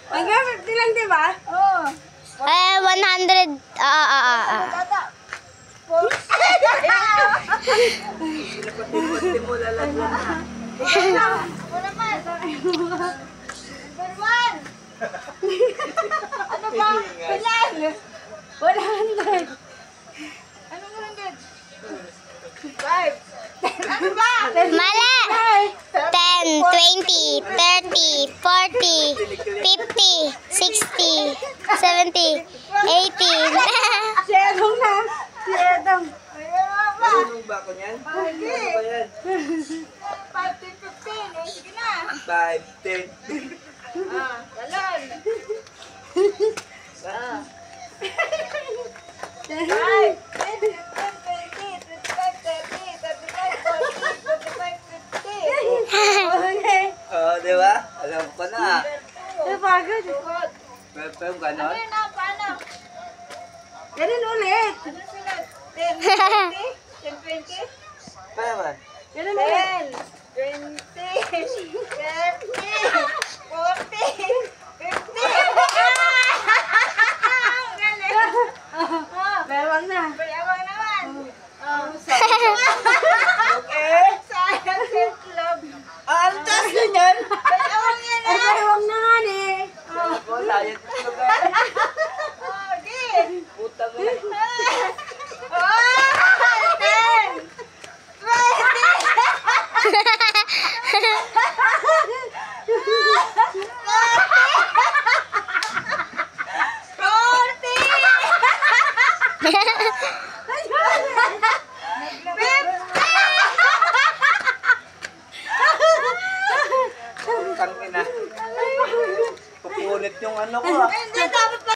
Hanggang 50 lang, di ba? Oo. 100. Pinapati mo lalagyan na. Ano naman? Number 1. Ano ba? Pilan? 100. Anong 100? 5. Ano ba? Mali! 10, 20, 30, 40, 50, 60, 70, 80. Si Edong na. Si Edong. Ayun ba? Anong bako niyan? Ano ba yan? 5, 10, 15. Sige na. 5, 10. Galon. 5, 10, 15, 20, 25, 30, 35, 40, 45, 50. Okay. Oo, di ba? Alam ko na. Napagod. Pero yung ganon? Ano na? Paano? Ganun ulit. Ano sunod? 10, 20? 10, 20? Kaya ba? Ganun ulit. 10, 20, 30, 40, 50. Bewang na. Bewang naman. Okay. Sayang self-love. Ang taas na yan. Bewang yan na. Bewang na nga eh. Ako, sayang ko ba? Di. Puta mo na. 10, 20. Tangina. Pupunit yung ano ko ah.